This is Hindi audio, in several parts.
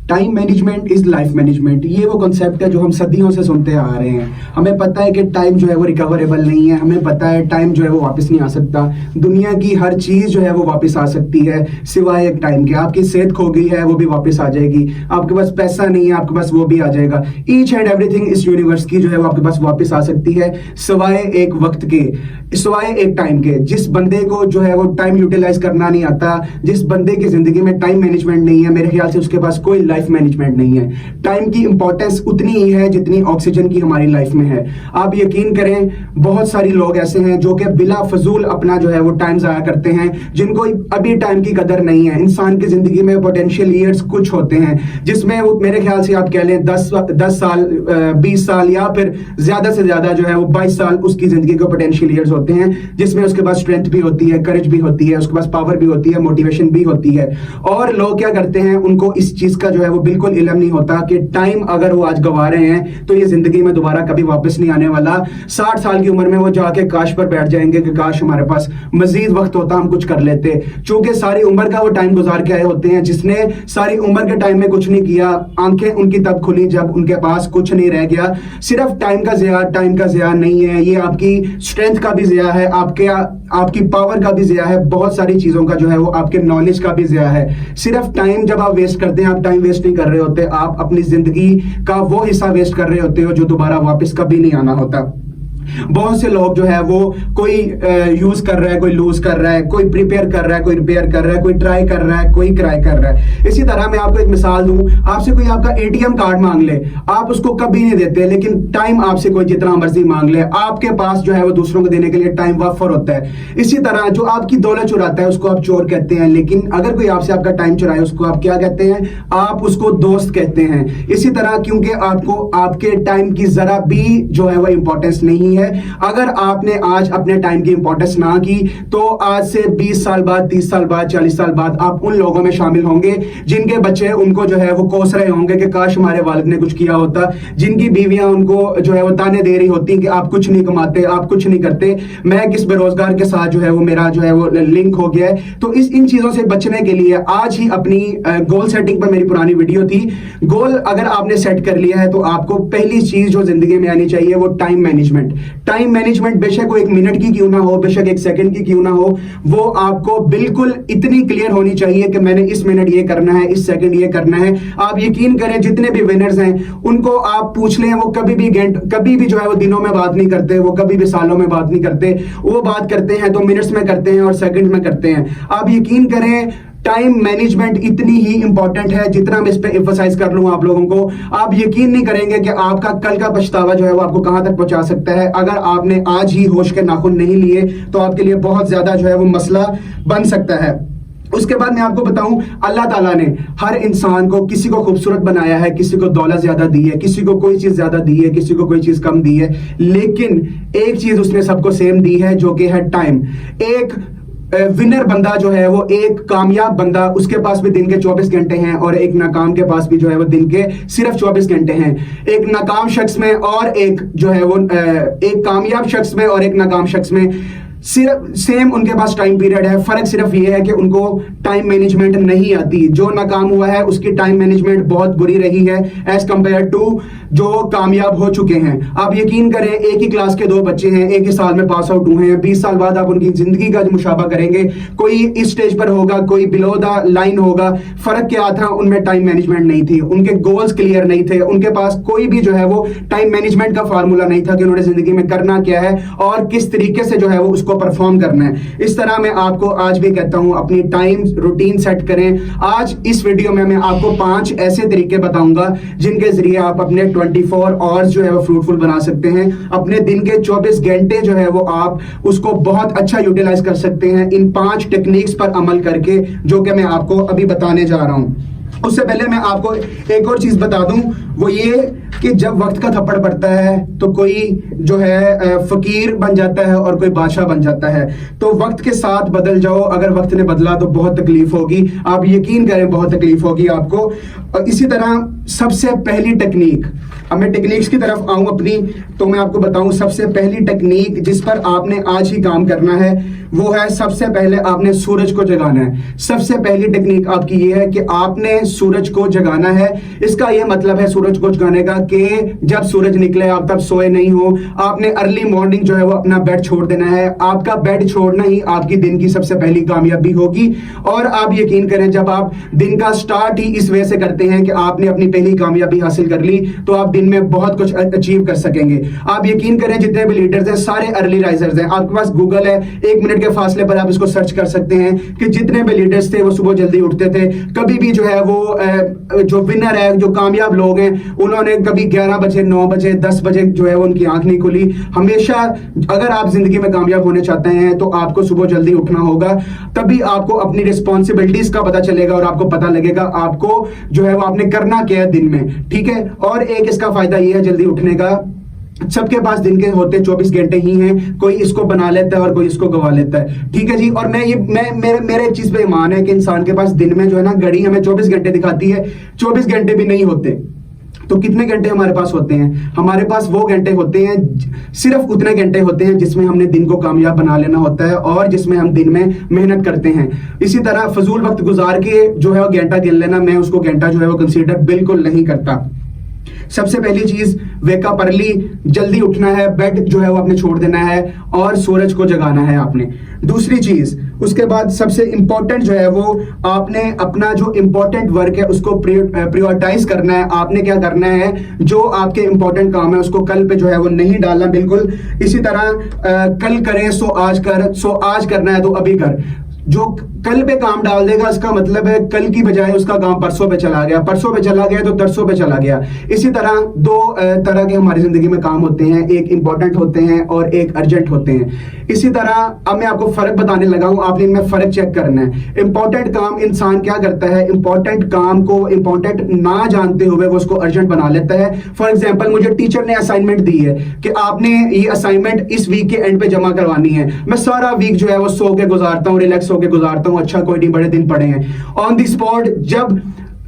Time management is life management, ये वो कॉन्सेप्ट है जो हम सदियों से सुनते आ रहे हैं। हमें पता है कि टाइम जो है वो रिकवरेबल नहीं है, हमें पता है टाइम जो है वो वापस नहीं आ सकता। दुनिया की हर चीज जो है वो वापस आ सकती है सिवाय एक टाइम के। आपकी सेहत खो गई है, वो भी वापस आ जाएगी। आपके पास पैसा नहीं है, आपके पास वो भी आ जाएगा। ईच एंड एवरीथिंग इस यूनिवर्स की जो है वो आपके पास वापस आ सकती है सिवाय एक वक्त के, सिवाय एक टाइम के। जिस बंदे को जो है वो टाइम यूटिलाइज करना नहीं आता, जिस बंदे की जिंदगी में टाइम मैनेजमेंट नहीं है, मेरे ख्याल से उसके पास कोई लाइफ मैनेजमेंट नहीं है। टाइम की इंपॉर्टेंस उतनी ही है जितनी ऑक्सीजन की हमारी लाइफ में है। आप यकीन करें, बहुत सारी लोग ऐसे हैं जो कि बिला फजूल अपना जो है वो टाइम जाया करते हैं, जिनको अभी टाइम की कदर नहीं है। इंसान की जिंदगी में पोटेंशियल ईयर्स कुछ होते हैं, जिसमें वो मेरे ख्याल से आप कह लें 10 साल, 20 साल या फिर ज्यादा से ज्यादा जो है वो 22 साल उसकी जिंदगी के पोटेंशियल ईयर्स होते हैं, जिसमें उसके पास स्ट्रेंथ भी होती है, करेज भी होती है, उसके पास पावर भी होती है, मोटिवेशन भी होती है। और लोग क्या करते हैं, उनको इस चीज का जो है वो बिल्कुल इल्म नहीं होता कि टाइम अगर वो आज गवा रहे हैं तो ये जिंदगी में दोबारा कभी वापस नहीं आने वाला। 60 साल की उम्र में वो जाके काश पर बैठ जाएंगे कि काश हमारे पास मजीद वक्त होता, हम कुछ कर लेते। चूंकि सारी उम्र का वो टाइम गुजार के आए होते हैं। जिसने सारी उम्र के टाइम में कुछ नहीं किया, आंखें उनकी तब खुली जब उनके पास कुछ नहीं रह गया। सिर्फ टाइम का ज़िया नहीं है, ये आपकी स्ट्रेंथ का भी ज़िया है, आपकी पावर का भी ज़िया है, बहुत सारी चीजों का जो है वो आपके नॉलेज का भी ज़िया है। सिर्फ टाइम जब आप वेस्ट करते हैं, आप टाइम वेस्ट नहीं कर रहे होते, आप अपनी जिंदगी का वो हिस्सा वेस्ट कर रहे होते हो जो दोबारा वापस कभी नहीं आना होता। बहुत से लोग जो है वो कोई यूज कर रहा है, कोई लूज कर रहा है, कोई प्रिपेयर कर रहा है, कोई रिपेयर कर रहा है, कोई ट्राई कर रहा है, कोई क्राई कर रहा है। इसी तरह मैं आपको एक मिसाल दूं, आपसे कोई आपका एटीएम कार्ड मांग ले, आप उसको कभी नहीं देते, लेकिन टाइम आपसे कोई जितना मर्जी मांग ले, आपके पास जो है वो दूसरों को देने के लिए टाइम वाफर होता है। इसी तरह जो आपकी दौलत चुराता है उसको आप चोर कहते हैं, लेकिन अगर कोई आपसे आपका टाइम चुराए उसको आप क्या कहते हैं? आप उसको दोस्त कहते हैं। इसी तरह क्योंकि आपको आपके टाइम की जरा भी जो है वो इंपॉर्टेंस नहीं है। अगर आपने आज अपने टाइम की इंपॉर्टेंस ना की तो आज से 20 साल बाद, 30 साल बाद, 40 साल बाद आप उन लोगों में शामिल होंगे जिनके बच्चे उनको जो है वो कोस रहे होंगे कि काश हमारे वालिद ने कुछ किया होता, जिनकी बीवियां उनको जो है वो ताने दे रही होती कि आप कुछ नहीं कमाते, आप कुछ नहीं करते, मैं किस बेरोजगार के साथ जो है वो मेरा जो है वो लिंक हो गया है। तो इन चीजों से बचने के लिए आज ही अपनी गोल सेटिंग पर मेरी पुरानी वीडियो थी। गोल अगर आपने सेट कर लिया है तो आपको पहली चीज जो जिंदगी में आनी चाहिए वो टाइम मैनेजमेंट। टाइम मैनेजमेंट बेशक वो 1 मिनट की क्यों ना हो, बेशक 1 सेकंड की क्यों ना हो, वो आपको बिल्कुल इतनी क्लियर होनी चाहिए कि मैंने इस मिनट ये करना है, इस सेकंड ये करना है। आप यकीन करें जितने भी विनर्स हैं उनको आप पूछ लें, वो कभी भी जो है वो दिनों में बात नहीं करते, वो कभी भी सालों में बात नहीं करते, वो बात करते हैं तो मिनट्स में करते हैं और सेकंड में करते हैं। आप यकीन करें टाइम मैनेजमेंट इतनी ही इंपॉर्टेंट है, जितना मैं इस पे एम्फसाइज कर लूं आप लोगों को, आप यकीन नहीं करेंगे कि आपका कल का पछतावा जो है वो आपको कहां तक पहुंचा सकता है। अगर आपने आज ही होश के नाखून नहीं लिए तो आपके लिए बहुत ज्यादा जो है वो मसला बन सकता है। उसके बाद मैं आपको बताऊं, अल्लाह ताला ने हर इंसान को, किसी को खूबसूरत बनाया है, किसी को दौलत ज्यादा दी है, किसी को कोई चीज ज्यादा दी है, किसी को कोई चीज कम दी है, लेकिन एक चीज उसने सबको सेम दी है जो कि है टाइम। एक विनर बंदा जो है वो, एक कामयाब बंदा, उसके पास भी दिन के 24 घंटे हैं और एक नाकाम के पास भी जो है वो दिन के सिर्फ 24 घंटे हैं। एक नाकाम शख्स में और एक जो है वो एक कामयाब शख्स में और एक नाकाम शख्स में सिर्फ सेम उनके पास टाइम पीरियड है। फर्क सिर्फ ये है कि उनको टाइम मैनेजमेंट नहीं आती। जो नाकाम हुआ है उसकी टाइम मैनेजमेंट बहुत बुरी रही है एज कंपेयर टू जो कामयाब हो चुके हैं। आप यकीन करें, एक ही क्लास के 2 बच्चे हैं, एक ही साल में पास आउट हुए हैं, 20 साल बाद आप उनकी जिंदगी का मुशाबा करेंगे, कोई इस स्टेज पर होगा, कोई बिलो द लाइन होगा। फर्क क्या था? उनमें टाइम मैनेजमेंट नहीं थी, उनके गोल्स क्लियर नहीं थे, उनके पास कोई भी जो है वो टाइम मैनेजमेंट का फार्मूला नहीं था कि उन्होंने जिंदगी में करना क्या है और किस तरीके से जो है वो उसको परफॉर्म करना है। इस तरह मैं आपको आज भी कहता हूं अपनी टाइम रूटीन सेट करें। आज इस वीडियो में मैं आपको 5 ऐसे तरीके बताऊंगा जिनके जरिए आप अपने 24 आवर्स जो है वो फ्रूटफुल बना सकते हैं। अपने दिन के 24 घंटे जो है वो आप उसको बहुत अच्छा यूटिलाइज कर सकते हैं इन 5 टेक्निक्स पर अमल करके, जो कि मैं आपको अभी बताने जा रहा हूं। उससे पहले मैं आपको एक और चीज बता दूं, वो ये कि जब वक्त का थप्पड़ पड़ता है तो कोई जो है फकीर बन जाता है और कोई बादशाह बन जाता है। तो वक्त के साथ बदल जाओ। अगर वक्त ने बदला तो बहुत तकलीफ होगी, आप यकीन करें बहुत तकलीफ होगी आपको। और इसी तरह सबसे पहली टेक्निक, अब मैं टेक्निक्स की तरफ आऊं अपनी, तो मैं आपको बताऊं, सबसे पहली टेक्निक जिस पर आपने आज ही काम करना है वो है, सबसे पहले आपने सूरज को जगाना है। सबसे पहली टेक्निक आपकी ये है कि आपने सूरज को जगाना है। इसका ये मतलब है सूरज को जगाने का कि जब सूरज निकले आप तब सोए नहीं हो, आपने अर्ली मॉर्निंग जो है वो अपना बेड छोड़ देना है। आपका बेड छोड़ना ही आपकी दिन की सबसे पहली कामयाबी होगी। और आप यकीन करें, जब आप दिन का स्टार्ट ही इस वजह से करते हैं कि आपने अपनी पहली कामयाबी हासिल कर ली, तो आप दिन में बहुत कुछ अचीव कर सकेंगे। आप यकीन करें, जितने भी लीडर्स हैं सारे अर्ली राइजर्स हैं। आपके पास गूगल है, 1 मिनट के फासले पर आप इसको सर्च कर सकते हैं कि जितने भी लीडर्स थे वो सुबह जल्दी उठते थे। कभी भी जो है वो जो विनर है, जो कामयाब लोग हैं, उन्होंने कभी 11 बजे, 9 बजे, 10 बजे जो है वो उनकी आंख नहीं खुली। हमेशा अगर आप जिंदगी में कामयाब होने चाहते हैं तो आपको सुबह जल्दी उठना होगा, तभी आपको अपनी रिस्पॉन्सिबिलिटीज का पता चलेगा और आपको पता लगेगा आपको जो है वो आपने करना क्या है दिन में। ठीक है। और एक इसका फायदा ये है जल्दी उठने का, सबके पास दिन के होते 24 घंटे ही हैं, कोई इसको बना लेता है और कोई इसको गवा लेता है। ठीक है जी। और मेरे एक चीज पे ईमान है कि इंसान के पास दिन में जो है ना, घड़ी हमें 24 घंटे दिखाती है, 24 घंटे भी नहीं होते। तो कितने घंटे हमारे पास होते हैं? हमारे पास वो घंटे होते हैं, सिर्फ उतने घंटे होते हैं जिसमें हमने दिन को कामयाब बना लेना होता है और जिसमें हम दिन में मेहनत करते हैं। इसी तरह फजूल वक्त गुजार के जो है वो घंटा गिन लेना, मैं उसको घंटा जो है वो कंसीडर बिल्कुल नहीं करता। सबसे पहली चीज, वेकअप अर्ली, जल्दी उठना है, बेड जो है वो आपने छोड़ देना है और सूरज को जगाना है आपने। दूसरी चीज, उसके बाद सबसे इंपॉर्टेंट जो है वो आपने अपना जो इंपॉर्टेंट वर्क है उसको प्रायोरिटाइज करना है। आपने क्या करना है, जो आपके इंपॉर्टेंट काम है उसको कल पे जो है वो नहीं डालना बिल्कुल। इसी तरह कल करें सो आज कर, सो आज करना है तो अभी कर। जो कल पे काम डाल देगा उसका मतलब है कल की बजाय उसका काम परसों पे चला गया, परसों पे चला गया तो तरसों पे चला गया। इसी तरह 2 तरह के हमारी जिंदगी में काम होते हैं, एक इंपॉर्टेंट होते हैं और एक अर्जेंट होते हैं। इसी तरह अब मैं आपको फर्क बताने लगा हूं, आपने इनमें फर्क चेक करना है। इंपॉर्टेंट काम इंसान क्या करता है, इंपॉर्टेंट काम को इंपॉर्टेंट ना जानते हुए वो उसको अर्जेंट बना लेता है। फॉर एग्जाम्पल, मुझे टीचर ने असाइनमेंट दी है कि आपने ये असाइनमेंट इस वीक के एंड पे जमा करवानी है। मैं सारा वीक जो है वो सो के गुजारता हूँ, रिलैक्स होकर गुजारता हूँ, अच्छा कोई नहीं, बड़े दिन पड़े हैं। ऑन द स्पॉट जब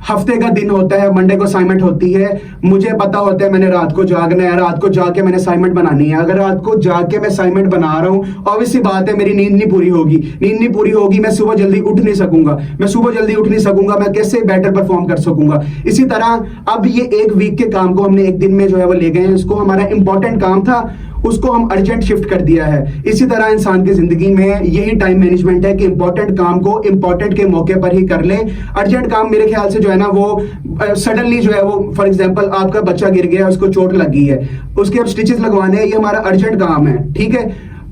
हफ्ते का दिन होता है, मंडे को असाइनमेंट होती है, मुझे पता होता है मैंने रात को जागना है, रात को जाके मैंने असाइनमेंट बनानी है। अगर रात को जाग के मैं असाइनमेंट बना रहा हूं, ऑब्वियसली बात है मेरी नींद नहीं पूरी होगी, नींद नहीं पूरी होगी, मैं सुबह जल्दी उठ नहीं सकूंगा, मैं कैसे बेटर परफॉर्म कर सकूंगा। इसी तरह अब ये एक वीक के काम को हमने एक दिन में जो है वो ले गए हैं, इसको हमारा इंपॉर्टेंट काम था उसको हम अर्जेंट शिफ्ट कर दिया है। इसी तरह इंसान की जिंदगी में यही टाइम मैनेजमेंट है कि इंपॉर्टेंट काम को इंपॉर्टेंट के मौके पर ही कर ले। अर्जेंट काम मेरे ख्याल से जो है ना वो सडनली जो है वो, फॉर एग्जांपल आपका बच्चा गिर गया, उसको चोट लगी है, उसके अब स्टिचेस लगवाने हैं, ये हमारा अर्जेंट काम है। ठीक है।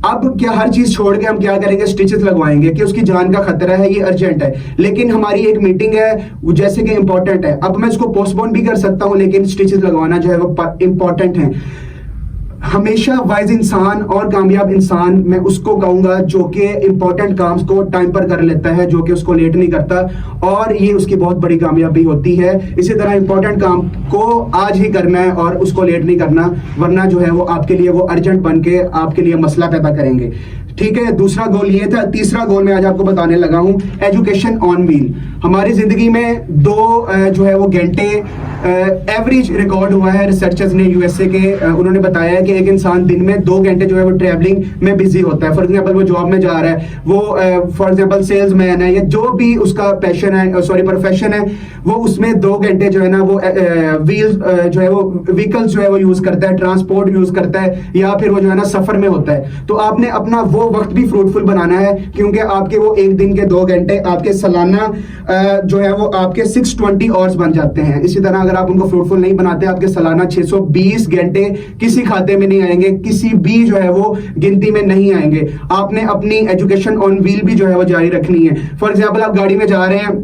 अब क्या हर चीज छोड़ के हम क्या करेंगे, स्टिचेस लगवाएंगे कि उसकी जान का खतरा है, ये अर्जेंट है। लेकिन हमारी एक मीटिंग है वो जैसे कि इंपॉर्टेंट है, अब मैं इसको पोस्टपोन भी कर सकता हूं, लेकिन स्टिचेस लगवाना जो है वो इंपॉर्टेंट है। हमेशा वाइज इंसान और कामयाब इंसान मैं उसको कहूंगा जो कि इंपॉर्टेंट काम को टाइम पर कर लेता है, जो कि उसको लेट नहीं करता, और ये उसकी बहुत बड़ी कामयाबी होती है। इसी तरह इंपॉर्टेंट काम को आज ही करना है और उसको लेट नहीं करना, वरना जो है वो आपके लिए वो अर्जेंट बन के आपके लिए मसला पैदा करेंगे। ठीक है। दूसरा गोल ये था। तीसरा गोल मैं आज आपको बताने लगा हूं, एजुकेशन ऑन व्हील। हमारी जिंदगी में 2 जो है वो घंटे एवरेज रिकॉर्ड हुआ है, रिसर्चर्स ने यूएसए के, उन्होंने बताया है कि एक इंसान दिन में 2 घंटे जो है वो ट्रैवलिंग में बिजी होता है। फॉर एग्जांपल वो जॉब में जा रहा है, वो फॉर एग्जांपल सेल्समैन है या जो भी उसका पैशन है, प्रोफेशन है, वो उसमें 2 घंटे जो है ना वो जो है वो व्हीकल्स जो है वो यूज करता है, ट्रांसपोर्ट यूज करता है, या फिर वो जो है ना सफर में होता है। तो आपने अपना वो वक्त भी फ्रूटफुल बनाना है, क्योंकि आपके वो एक दिन के 2 घंटे आपके सालाना जो है वो आपके 620 आवर्स बन जाते हैं। इसी तरह अगर आप उनको फ्रूटफुल नहीं बनाते, आपके सालाना 620 घंटे किसी खाते में नहीं आएंगे, किसी भी जो है वो गिनती में नहीं आएंगे। आपने अपनी एजुकेशन ऑन व्हील भी जो है वो जारी रखनी है। फॉर एग्जाम्पल आप गाड़ी में जा रहे हैं,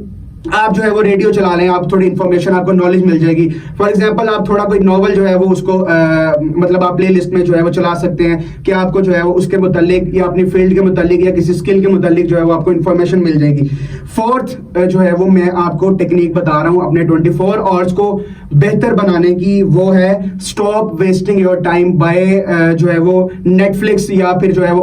आप जो है वो रेडियो चला लें, आप थोड़ी इन्फॉर्मेशन, आपको नॉलेज मिल जाएगी। फॉर एग्जांपल आप थोड़ा कोई नॉवल जो है वो उसको मतलब आप प्ले लिस्ट में जो है वो चला सकते हैं कि आपको जो है वो उसके मुतालिक या अपनी फील्ड के मुतालिक या किसी स्किल के मुतालिक जो है वो आपको इन्फॉर्मेशन मिल जाएगी। फोर्थ जो है वो मैं आपको टेक्निक बता रहा हूँ अपने 24 आवर्स को बेहतर बनाने की, वो है stop wasting your time by जो है वो नेटफ्लिक्स या फिर जो है वो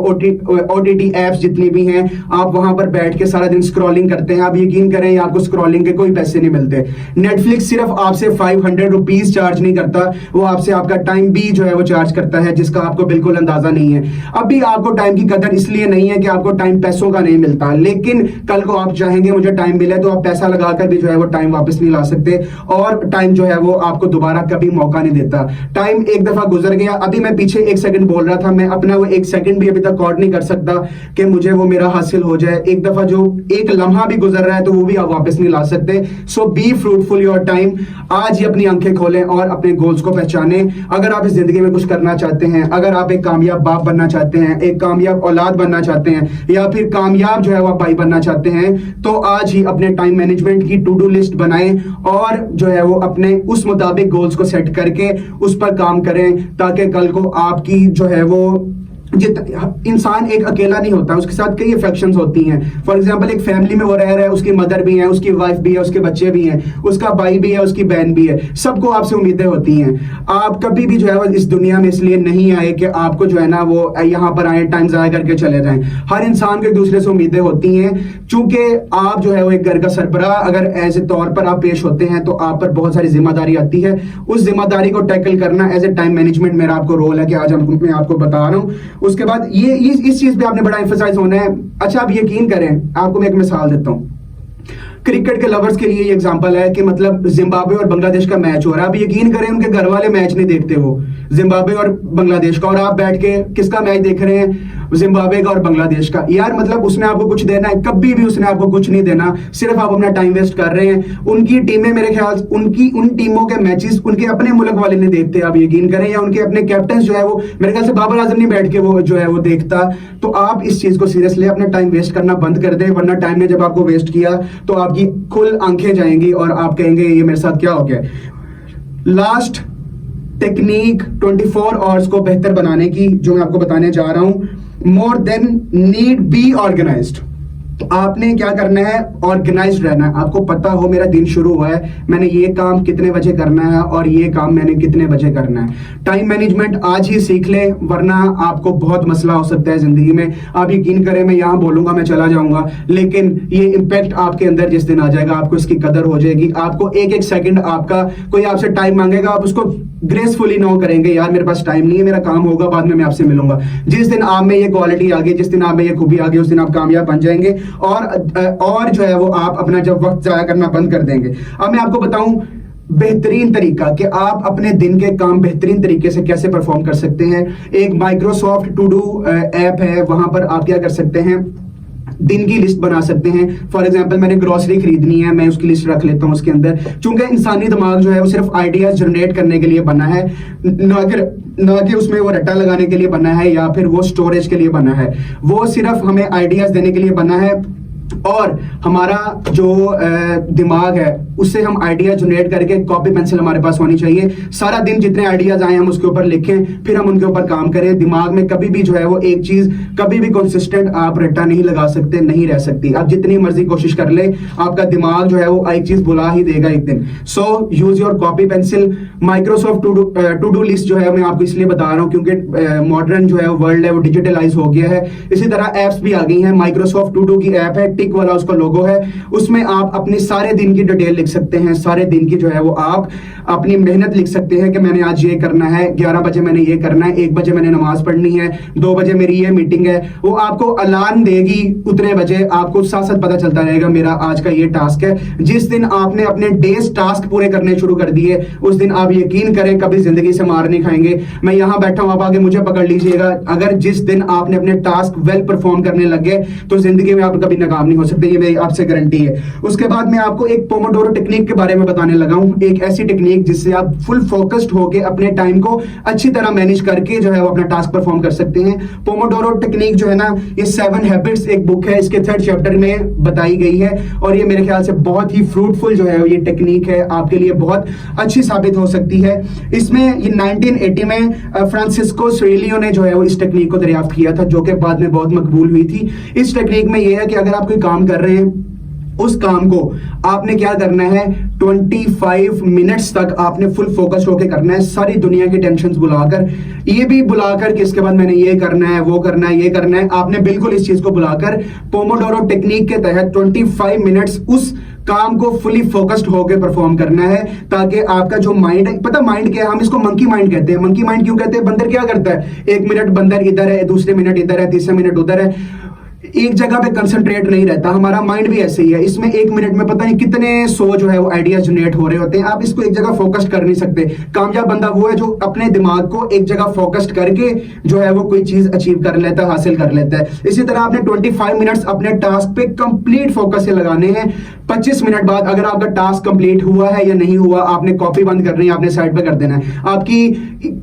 OTT एप्स जितनी भी हैं, आप वहां पर बैठ के सारा दिन स्क्रॉलिंग करते हैं। आप यकीन करें आपको स्क्रॉलिंग के कोई पैसे नहीं मिलते। नेटफ्लिक्स सिर्फ आपसे 500 रुपीज चार्ज नहीं करता, वो आपसे आपका टाइम भी जो है वो चार्ज करता है, जिसका आपको बिल्कुल अंदाजा नहीं है। अभी आपको टाइम की कदर इसलिए नहीं है कि आपको टाइम पैसों का नहीं मिलता, लेकिन कल को आप चाहेंगे मुझे टाइम मिले तो आप पैसा लगाकर भी जो है वो टाइम वापस नहीं ला सकते, और टाइम जो है वो आपको दोबारा कभी मौका नहीं देता। टाइम एक दफा गुजर गया, अभी मैं पीछे 1 सेकंड बोल रहा था, मैं अपना वो 1 सेकंड भी अभी तक काउंट नहीं कर सकता कि मुझे वो मेरा हासिल हो जाए। एक दफा जो एक लम्हा भी गुजर रहा है तो वो भी आप वापस नहीं ला सकते। सो बी फ्रूटफुल योर टाइम। आज ही अपनी आंखें खोलें और अपने गोल्स को पहचानें। अगर आप इस जिंदगी में कुछ करना चाहते हैं, अगर आप एक कामयाब बाप बनना चाहते हैं, एक कामयाब औलाद बनना चाहते हैं, या फिर कामयाब जो है वो भाई बनना चाहते हैं, तो आज ही अपने टाइम मैनेजमेंट की टू डू लिस्ट बनाएं और जो है वो अपने उस मुताबिक गोल्स को सेट करके उस पर काम करें, ताकि कल को आपकी जो है वो इंसान एक अकेला नहीं होता, उसके साथ कई अफेक्शंस होती हैं। फॉर एग्जांपल एक फैमिली में वो रह रहा है, उसकी मदर भी है, उसकी वाइफ भी है, उसके बच्चे भी हैं, उसका भाई भी है, उसकी बहन भी है, सबको आपसे उम्मीदें होती हैं। आप कभी भी जो है वो इस दुनिया में इसलिए नहीं आए कि आपको जो है ना वो यहाँ पर आए टाइम ज़ाया करके चले जाएं। हर इंसान को एक दूसरे से उम्मीदें होती हैं। चूंकि आप जो है वो एक घर का सरबराह अगर एज ए तौर पर आप पेश होते हैं तो आप पर बहुत सारी जिम्मेदारी आती है। उस जिम्मेदारी को टैकल करना एज ए टाइम मैनेजमेंट मेरा आपको रोल है कि आज मैं आपको बता रहा हूँ। उसके बाद ये इस चीज पे आपने बड़ा एम्फसाइज होना है। अच्छा, आप यकीन करें, आपको मैं एक मिसाल देता हूं। क्रिकेट के लवर्स के लिए ये एग्जांपल है कि मतलब जिम्बाब्वे और बांग्लादेश का मैच हो रहा है। आप यकीन करें उनके घर वाले मैच नहीं देखते, वो जिम्बाब्वे और बांग्लादेश का, और आप बैठ के किसका मैच देख रहे हैं? जिम्बाब्वे का और बांग्लादेश का। यार मतलब उसने आपको कुछ देना है? कभी भी उसने आपको कुछ नहीं देना, सिर्फ आप अपना टाइम वेस्ट कर रहे हैं। उनकी टीमें मेरे ख्याल उन टीमों के मैचेस उनके अपने मुल्क वाले नहीं देखते, आप यकीन करें, या उनके अपने कैप्टन जो है वो मेरे ख्याल से बाबर आजम नहीं बैठ के वो जो है वो देखता। तो आप इस चीज को सीरियसली अपना टाइम वेस्ट करना बंद कर दें, वरना टाइम ने जब आपको वेस्ट किया तो आपकी खुल आंखें जाएंगी और आप कहेंगे ये मेरे साथ क्या हो गया। लास्ट टेक्निक 24 आवर्स को बेहतर बनाने की जो मैं आपको बताने जा रहा हूं, more than need be organised. तो आपने क्या करना है? ऑर्गेनाइज्ड रहना है। आपको पता हो मेरा दिन शुरू हुआ है, मैंने ये काम कितने बजे करना है और ये काम मैंने कितने बजे करना है। टाइम मैनेजमेंट आज ही सीख ले, वरना आपको बहुत मसला हो सकता है जिंदगी में। आप यकीन करें, मैं यहाँ बोलूंगा मैं चला जाऊंगा, लेकिन ये इम्पैक्ट आपके अंदर जिस दिन आ जाएगा आपको इसकी कदर हो जाएगी। आपको एक एक सेकंड आपका कोई आपसे टाइम मांगेगा, आप उसको ग्रेसफुली नो करेंगे, यार मेरे पास टाइम नहीं है, मेरा काम होगा, बाद में मैं आपसे मिलूंगा। जिस दिन आप में ये क्वालिटी आ गई, जिस दिन आप में ये खूबी आ गई, उस दिन आप कामयाब बन जाएंगे और जो है वो आप अपना जब वक्त जाया करना बंद कर देंगे। अब मैं आपको बताऊं बेहतरीन तरीका कि आप अपने दिन के काम बेहतरीन तरीके से कैसे परफॉर्म कर सकते हैं। एक माइक्रोसॉफ्ट टू डू ऐप है, वहां पर आप क्या कर सकते हैं, दिन की लिस्ट बना सकते हैं। फॉर एग्जांपल मैंने ग्रोसरी खरीदनी है, मैं उसकी लिस्ट रख लेता हूं उसके अंदर। चूंकि इंसानी दिमाग जो है वो सिर्फ आइडियाज जनरेट करने के लिए बना है, ना कि उसमें वो रट्टा लगाने के लिए बना है या फिर वो स्टोरेज के लिए बना है। वो सिर्फ हमें आइडियाज देने के लिए बना है, और हमारा जो दिमाग है उससे हम आइडिया जनरेट करके कॉपी पेंसिल हमारे पास होनी चाहिए। सारा दिन जितने आइडियाज आए हम उसके ऊपर लिखें, फिर हम उनके ऊपर काम करें। दिमाग में कभी भी जो है वो एक चीज कभी भी कंसिस्टेंट आप रट्टा नहीं लगा सकते, नहीं रह सकती। आप जितनी मर्जी कोशिश कर ले, आपका दिमाग जो है वो एक चीज बुला ही देगा एक दिन। So use your copy pencil. Microsoft to do list जो है मैं आपको इसलिए बता रहा हूँ क्योंकि मॉडर्न जो है वर्ल्ड है वो डिजिटलाइज हो गया है। इसी तरह एप्स भी आ गई हैं। माइक्रोसॉफ्ट टू डू की ऐप है, टिक वाला उसका लोगो है, उसमें आप अपने सारे दिन की डिटेल लिख सकते हैं। सारे दिन की जो है वो आप अपनी मेहनत लिख सकते हैं कि मैंने आज ये करना है, 11 बजे मैंने ये करना है, 1 बजे मैंने नमाज पढ़नी है, 2 बजे मेरी ये मीटिंग है। वो आपको अलार्म देगी उतने बजे, आपको साथ साथ पता चलता रहेगा मेरा आज का ये टास्क है। जिस दिन आपने अपने डेज टास्क पूरे करने शुरू कर दिए, उस दिन आप यकीन करें कभी जिंदगी से मार नहीं खाएंगे। मैं यहां बैठा हूं, आप आगे मुझे पकड़ लीजिएगा। अगर जिस दिन आपने अपने टास्क वेल परफॉर्म करने लगे तो जिंदगी में आप कभी नाकाम नहीं हो सकते, ये मेरी आपसे गारंटी है। उसके बाद मैं आपको एक पोमोडोरो टेक्निक के बारे में बताने लगा हूं, एक ऐसी टेक्निक जिससे आप फुल फोकस्ड होकर अपने टाइम को अच्छी तरह मैनेज करके जो है वो अपना टास्क परफॉर्म कर सकते हैं। पोमोडोरो टेक्निक जो है ना, ये 7 हैबिट्स एक बुक है, इसके 3rd चैप्टर में बताई गई है, और ये मेरे ख्याल से बहुत ही फ्रूटफुल जो है ये टेक्निक है, आपके लिए बहुत अच्छी साबित हो सकती है। इसमें ये 1980 में फ्रांसिस्को सिरिलियो ने जो है वो इस टेक्निक को दरियाफ्त किया था, जो कि बाद में बहुत मकबूल हुई थी। इस टेक्निक में ये है कि अगर आप कोई काम कर रहे हैं, उस काम को आपने क्या करना है, 25 मिनट्स तक आपने फुल फोकस होकर करना है, सारी दुनिया की टेंशन्स बुलाकर, ये भी बुलाकर कि इसके बाद मैंने ये करना है, वो करना है, ये करना है। आपने बिल्कुल इस चीज को बुलाकर पोमोडोरो टेक्निक के तहत 25 मिनट्स उस काम को फुली फोकस्ड होकर परफॉर्म करना है, ताकि आपका जो माइंड है, पता माइंड क्या है, हम इसको मंकी माइंड कहते हैं। मंकी माइंड क्यों कहते हैं? बंदर क्या करता है, 1 मिनट बंदर इधर है, दूसरे मिनट इधर है, तीसरे मिनट उधर है, एक जगह पे कंसंट्रेट नहीं रहता। हमारा माइंड भी ऐसे ही है, इसमें 1 मिनट में पता नहीं कितने 100 जो है वो आइडियाज जनरेट हो रहे होते हैं। आप इसको एक जगह फोकस्ड कर नहीं सकते। कामयाब बंदा वो है जो अपने दिमाग को एक जगह फोकस्ड करके जो है वो कोई चीज अचीव कर लेता है, हासिल कर लेता है। इसी तरह आपने 25 मिनट्स अपने टास्क पे कंप्लीट फोकस से लगाने हैं। 25 मिनट बाद अगर आपका टास्क कंप्लीट हुआ है या नहीं हुआ, आपने कॉपी बंद करनी है, आपने साइड पे कर देना है। आपकी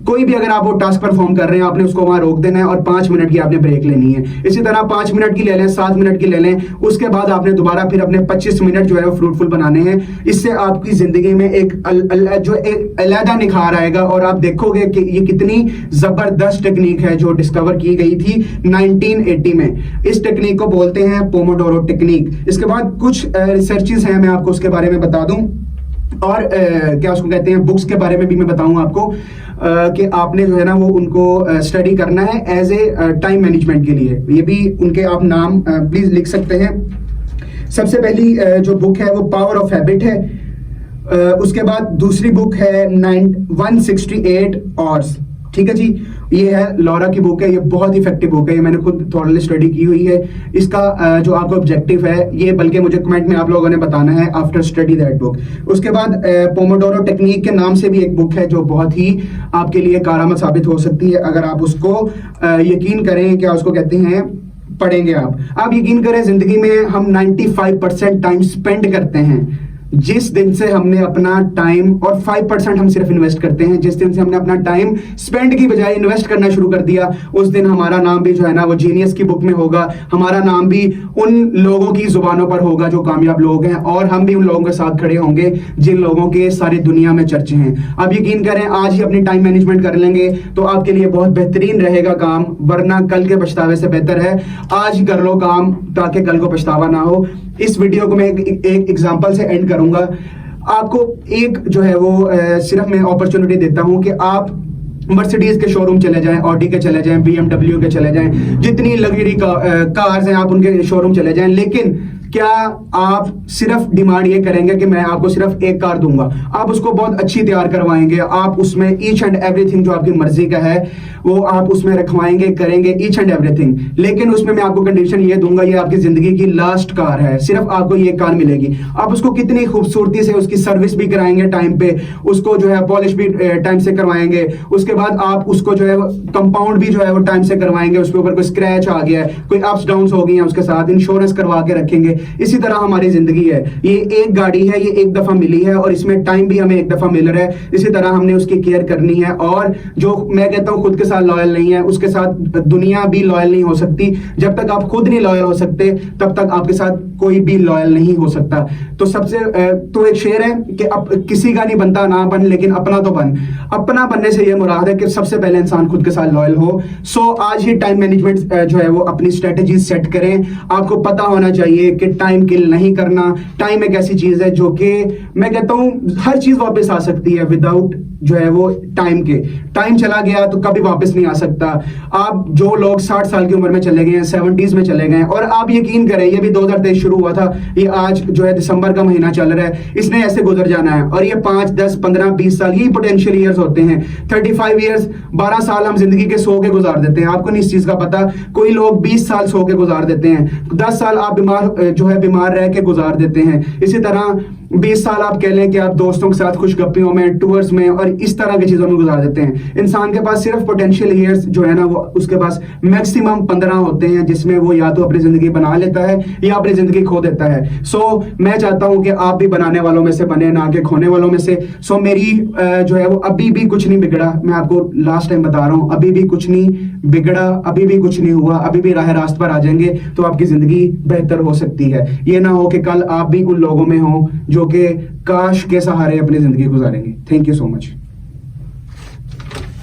कोई भी अगर आप वो टास्क परफॉर्म कर रहे हैं, आपने उसको वहां रोक देना है और 5 मिनट की आपने ब्रेक लेनी है। इसी तरह 5 मिनट की ले लें, 7 मिनट की ले लें, उसके बाद आपने दोबारा फिर अपने 25 मिनट जो है वो फ्रूटफुल बनाने हैं। इससे आपकी जिंदगी में एक अलग निखार आएगा और आप देखोगे कि ये कितनी जबरदस्त टेक्निक है जो डिस्कवर की गई थी 1980 में। इस टेक्निक को बोलते हैं पोमोडोरो टेक्निक। इसके बाद कुछ रिसर्चेस हैं, मैं आपको उसके बारे में बता दूं, और क्या उसको कहते हैं, बुक्स के बारे में भी मैं बताऊं आपको कि आपने जो है ना वो उनको स्टडी करना है एज ए टाइम मैनेजमेंट के लिए। ये भी उनके आप नाम प्लीज लिख सकते हैं। सबसे पहली जो बुक है वो पावर ऑफ हैबिट है। उसके बाद दूसरी बुक है 168 आवर्स, ठीक है जी, ये है लॉरा की बुक है। ये बहुत इफेक्टिव बुक है, ये मैंने खुद थोड़ा स्टडी की हुई है। इसका जो आपका ऑब्जेक्टिव है ये, बल्कि मुझे कमेंट में आप लोगों ने बताना है आफ्टर स्टडी दैट बुक। उसके बाद पोमोडोरो टेक्निक के नाम से भी एक बुक है जो बहुत ही आपके लिए कारआमद साबित हो सकती है अगर आप उसको यकीन करें, क्या उसको कहते हैं, पढ़ेंगे आप यकीन करें, जिंदगी में हम 95% टाइम स्पेंड करते हैं। जिस दिन से हमने अपना टाइम, और 5% हम सिर्फ इन्वेस्ट करते हैं, जिस दिन से हमने अपना टाइम स्पेंड की बजाय इन्वेस्ट करना शुरू कर दिया, उस दिन हमारा नाम भी जो है ना वो जीनियस की बुक में होगा। हमारा नाम भी उन लोगों की जुबानों पर होगा जो कामयाब लोग हैं, और हम भी उन लोगों के साथ खड़े होंगे जिन लोगों के सारी दुनिया में चर्चे हैं। अब यकीन करें, आज ही अपनी टाइम मैनेजमेंट कर लेंगे तो आपके लिए बहुत बेहतरीन रहेगा काम, वरना कल के पछतावे से बेहतर है आज ही कर लो काम, ताकि कल को पछतावा ना हो। इस वीडियो को मैं एक एग्जांपल से एंड करूंगा। आपको एक जो है वो सिर्फ मैं अपॉर्चुनिटी देता हूं कि आप मर्सिडीज के शोरूम चले जाएं, ऑडी के चले जाएं, BMW के चले जाएं, जितनी लग्जरी कार्स हैं आप उनके शोरूम चले जाएं, लेकिन क्या आप सिर्फ डिमांड ये करेंगे कि मैं आपको सिर्फ एक कार दूंगा? आप उसको बहुत अच्छी तैयार करवाएंगे, आप उसमें ईच एंड एवरीथिंग जो आपकी मर्जी का है वो आप उसमें रखवाएंगे, करेंगे ईच एंड एवरीथिंग, लेकिन उसमें मैं आपको कंडीशन ये दूंगा, ये आपकी जिंदगी की लास्ट कार है, सिर्फ आपको ये कार मिलेगी। आप उसको कितनी खूबसूरती से उसकी सर्विस भी कराएंगे टाइम पे, उसको जो है पॉलिश भी टाइम से करवाएंगे, उसके बाद आप उसको जो है कंपाउंड भी जो है वो टाइम से करवाएंगे, उसके ऊपर कोई स्क्रैच आ गया है, कोई अप्स डाउन हो गई है, उसके साथ इंश्योरेंस करवा के रखेंगे। इसी तरह हमारी जिंदगी है, ये एक गाड़ी है, ये एक दफा मिली है और इसमें टाइम भी हमें एक दफा मिल रहा है। इसी तरह हमने उसकी केयर करनी है, और जो मैं कहता हूं खुद के साथ लॉयल नहीं है, उसके साथ दुनिया भी लॉयल नहीं हो सकती। जब तक आप खुद नहीं लॉयल हो सकते तब तक आपके साथ कोई भी लॉयल नहीं हो सकता। तो सबसे तो एक शेर है कि अब किसी का नहीं बनता ना बन, लेकिन अपना तो बन। अपना बनने से ये मुराद है कि सबसे पहले इंसान खुद के साथ लॉयल हो। सो आज ही टाइम मैनेजमेंट जो है वो अपनी स्ट्रेटेजी सेट करें। आपको पता होना चाहिए कि टाइम किल नहीं करना। टाइम एक ऐसी चीज है जो कि मैं कहता हूं हर चीज वापस आ सकती है विदाउट जो है वो टाइम के। टाइम चला गया तो कभी वापस नहीं आ सकता। आप जो लोग 60 साल की उम्र में चले गए हैं, 70s में चले गए हैं, और आप यकीन करें ये भी 2023 शुरू हुआ था, ये आज जो है दिसंबर का महीना चल रहा है, इसने ऐसे गुजर जाना है। और ये 5, 10, 15, 20 साल ये पोटेंशियल ईयर्स होते हैं। 35 ईयर्स, 12 साल हम जिंदगी के सो के गुजार देते हैं। आपको नहीं इस चीज का पता, कोई लोग 20 साल सो के गुजार देते हैं, 10 साल आप बीमार रह के गुजार देते हैं। इसी तरह 20 साल आप कह लें कि आप दोस्तों के साथ खुशगप्पियों में, टूर्स में और इस तरह की चीजों में गुजार देते हैं। इंसान के पास सिर्फ पोटेंशियल ईयर्स जो है ना वो उसके पास मैक्सिमम 15 होते हैं, जिसमें वो या तो अपनी जिंदगी बना लेता है या अपनी जिंदगी खो देता है। सो मैं चाहता हूं कि आप भी बनाने वालों में से बने, ना कि खोने वालों में से। सो मेरी जो है वो अभी भी कुछ नहीं बिगड़ा, मैं आपको लास्ट टाइम बता रहा हूं, अभी भी कुछ नहीं बिगड़ा, अभी भी कुछ नहीं हुआ, अभी भी राह रास्त पर आ जाएंगे तो आपकी जिंदगी बेहतर हो सकती है। ये ना हो कि कल आप भी उन लोगों में हो जो कि काश के सहारे अपनी जिंदगी गुजारेंगे। Thank you so much.